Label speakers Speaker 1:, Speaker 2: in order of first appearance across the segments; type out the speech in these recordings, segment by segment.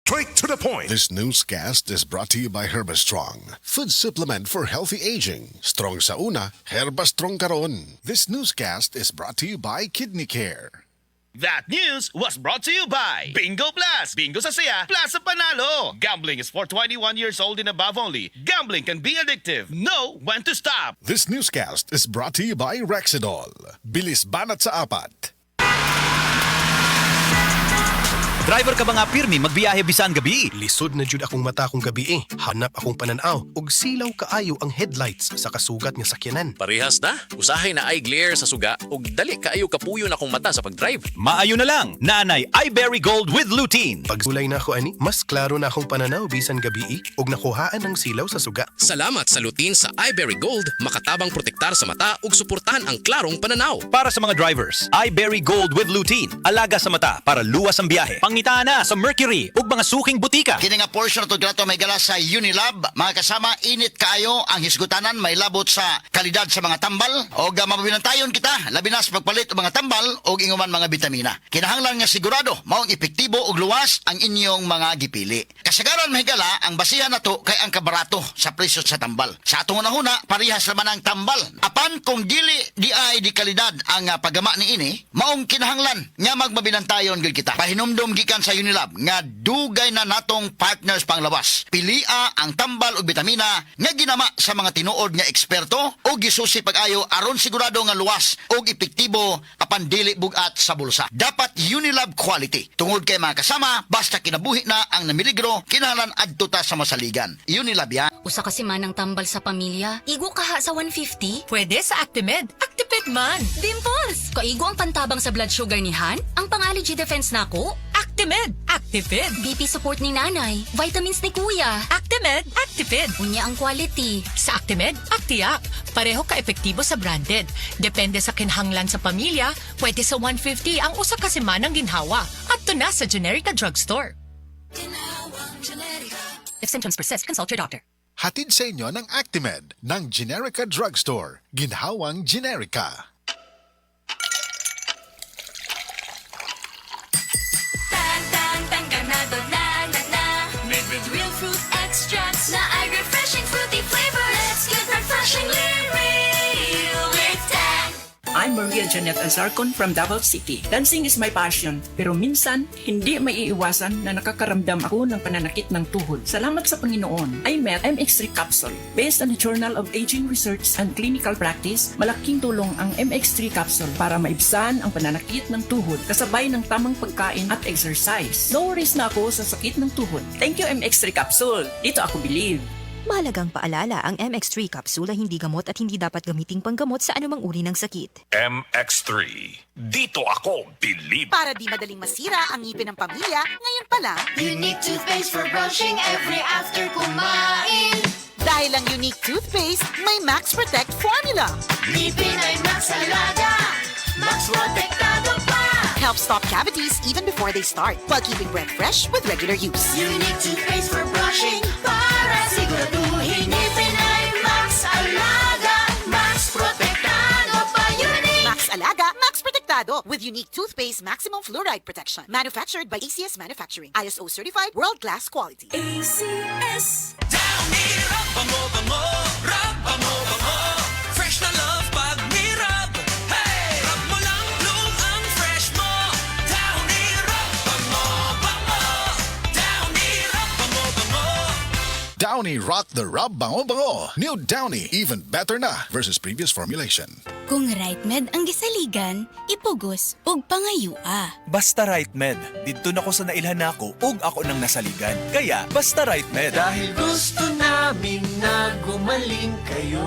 Speaker 1: Straight to the point.
Speaker 2: This newscast is brought to you by Herbastrong, food supplement for healthy aging. Strong sa una, Herbastrong karon. This newscast is brought to you by Kidney Care.
Speaker 3: That news was brought to you by Bingo Plus. Bingo sa saya, plus sa panalo. Gambling is for 21 years old and above only. Gambling can be addictive. Know when to stop.
Speaker 2: This newscast is brought to you by Rexidol. Bilis banat sa apat.
Speaker 4: Driver ka ba nga pirmi magbiyahe bisan gabi?
Speaker 5: Lisod na jud akong mata kung gabi Hanap akong pananaw ug silaw kaayo ang headlights sa kasugat nga sakyanan.
Speaker 6: Parehas na. Usahay na eye glare sa suga ug dali kaayo kapuyo na akong mata sa pagdrive.
Speaker 4: Maayo na lang. Nanay iBerry Gold with lutein.
Speaker 5: Pagsulay na ako ani, mas klaro na akong pananaw bisan gabi ug nakuhaan ang silaw sa suga.
Speaker 6: Salamat sa lutein sa iBerry Gold, makatabang protektar sa mata ug suportahan ang klarong pananaw.
Speaker 4: Para sa mga drivers, iBerry Gold with lutein. Alaga sa mata para luwas ang biyahe. Pangita na sa Mercury ug mga suking butika.
Speaker 7: Kini nga portion to grato may gala sa Unilab. Mga kasama, init kaayo ang hisgutanan, may labot sa kalidad sa mga tambal o mabinantayon kita labi na sa pagpalit og mga tambal o inguman mga bitamina. Kinahanglan nga sigurado maong epektibo ug luwas ang inyong mga gipili. Kasagaran mahigala ang basihan nato kay ang kabarato sa presyo sa tambal. Sa atong unahuna parehas naman ang tambal. Apan kung dili di ay di kalidad ang paggama ni ini, maong kinahanglan nga magmabinantayon gid kita. Pahinumdum gikan sa Unilab nga dugay na natong partners panglawas. Pilia ang tambal ug bitamina nga ginama sa mga tinuod nga eksperto o gisusi pag-ayo aron sigurado nga luwas ug epektibo apan dili bugat sa bulsa. Dapat Unilab quality. Tungod kay mga kasama, basta kinabuhi na ang namiligro, kinahanglan adto ta sa masaligan. Unilab ya.
Speaker 8: Usa kasi man ang tambal sa pamilya. Igo kaha sa 150?
Speaker 9: Pwede sa Actimed. Actiped man.
Speaker 8: Dimples! Kaigo ang pantabang sa blood sugar ni Han? Ang pang-allergy defense nako?
Speaker 9: Actimed. Actiped.
Speaker 8: BP support ni nanay. Vitamins ni kuya.
Speaker 9: Actimed. Actiped.
Speaker 8: Unya ang quality.
Speaker 9: Sa Actimed, Actiap. Pareho ka-epektibo sa branded. Depende sa kinhanglan sa pamilya, pwede sa 150 ang usa ka semanang ginhawa. At to na sa Generica Drugstore.
Speaker 8: If symptoms persist, consult your doctor.
Speaker 2: Hatid sa inyo ng Actimed ng Generica Drugstore. Ginhawang Generica.
Speaker 10: Made with real fruit extracts na ay refreshing fruity flavor. Let's get refreshingly real with Tang.
Speaker 11: I'm Maria Janet Azarcon from Davao City. Dancing is my passion, pero minsan, hindi maiiwasan na nakakaramdam ako ng pananakit ng tuhod. Salamat sa Panginoon, I met MX3 Capsule. Based on the Journal of Aging Research and Clinical Practice, malaking tulong ang MX3 Capsule para maibsan ang pananakit ng tuhod kasabay ng tamang pagkain at exercise. No worries na ako sa sakit ng tuhod. Thank you MX3 Capsule. Dito ako believe.
Speaker 12: Mahalagang paalala, ang MX3 capsule ay hindi gamot at hindi dapat gamiting panggamot sa anumang uri ng sakit.
Speaker 1: MX3. Dito ako believe.
Speaker 13: Para di madaling masira ang ngipin ng pamilya, ngayon pa lang,
Speaker 10: Unique toothpaste for brushing every after kumain.
Speaker 13: dahil ang unique toothpaste, may Max Protect formula.
Speaker 10: Ngipin ay Max Alaga. Max Protectado pa.
Speaker 13: Helps stop cavities even before they start, while keeping breath fresh with regular use.
Speaker 10: Unique toothpaste for brushing para siguraduhin ngipin ay Max Alaga. Max Protectado pa. Unique.
Speaker 13: Max Alaga, Max Protectado with unique toothpaste maximum fluoride protection. Manufactured by ACS Manufacturing. ISO certified world-class quality.
Speaker 10: ACS.
Speaker 3: Downy Rub, bango, bango. Rub, bango, bango. Fresh na love pag may rub. Hey! Rub mo lang, bloom ang fresh mo. Downy Rub, bango, bango. Downy Rub, bango, bango.
Speaker 2: Downy Rock the Rub Bango Bango. New Downy, even better na versus previous formulation.
Speaker 8: Kung right med ang gisaligan, ipugos ug pangayua.
Speaker 4: Basta right med. Didto na ko sa nailhan nako ug ako nang nasaligan. Kaya basta right med.
Speaker 10: Dahil gusto namin na gumaling kayo.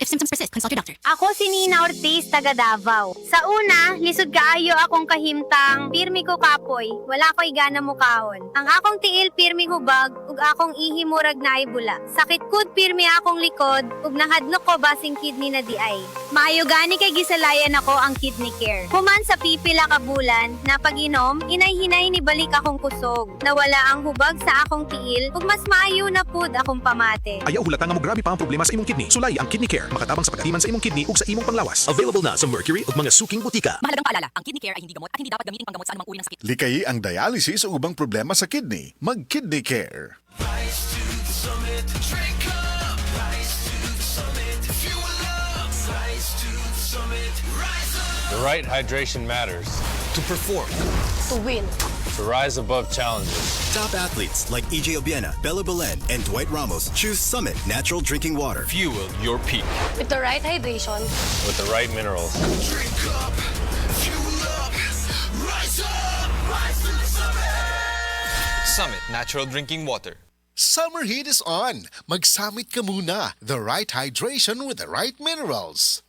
Speaker 8: If symptoms persist, consult your doctor.
Speaker 14: Ako si Nina Ortiz, taga Davao. Sa una, lisod kaayo akong kahimtang, pirmi ko kapoy, wala ko'y gana mukahon. Ang akong tiil pirmi hubag, ug akong ihi murag na ibula. Sakit kud pirmi akong likod, ug nahadlok ko basing kidney na di ay. Maayo gani kay gisalayan ako ang kidney care. Human sa pipila ka bulan, na pag-inom, inay-hinay ni balik akong kusog. Nawala ang hubag sa akong tiil, ug mas maayo na pud akong pamate.
Speaker 15: Ayaw hulata nga mo grabe pa ang problema sa imong kidney. Sulay ang Kidney Care.
Speaker 5: makatabang sa pagatiman sa imong kidney ug sa imong panglawas.
Speaker 4: Available na sa Mercury ug mga suking butika.
Speaker 8: Mahalagang paalala, ang kidney care ay hindi gamot at hindi dapat gamitin panggamot sa anumang uri ng sakit.
Speaker 2: Likayi ang dialysis o ubang problema sa kidney. Mag-Kidney Care.
Speaker 15: The right hydration matters.
Speaker 16: To perform.
Speaker 10: To win.
Speaker 15: To rise above challenges.
Speaker 16: Top athletes like EJ Obiena, Bella Belen, and Dwight Ramos choose Summit Natural Drinking Water.
Speaker 15: Fuel your peak
Speaker 10: With the right hydration.
Speaker 15: with the right minerals.
Speaker 3: Drink up, fuel up, rise up, rise to the summit.
Speaker 15: Summit Natural Drinking Water.
Speaker 2: Summer heat is on. Mag-Summit ka muna. The right hydration with the right minerals.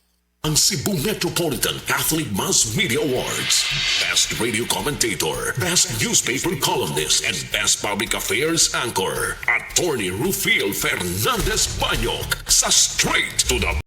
Speaker 1: Ang Cebu Metropolitan Catholic Mass Media Awards. Best Radio Commentator, Best Newspaper Columnist, and Best Public Affairs Anchor. Attorney Rufiel Fernandez Banyok sa Straight to the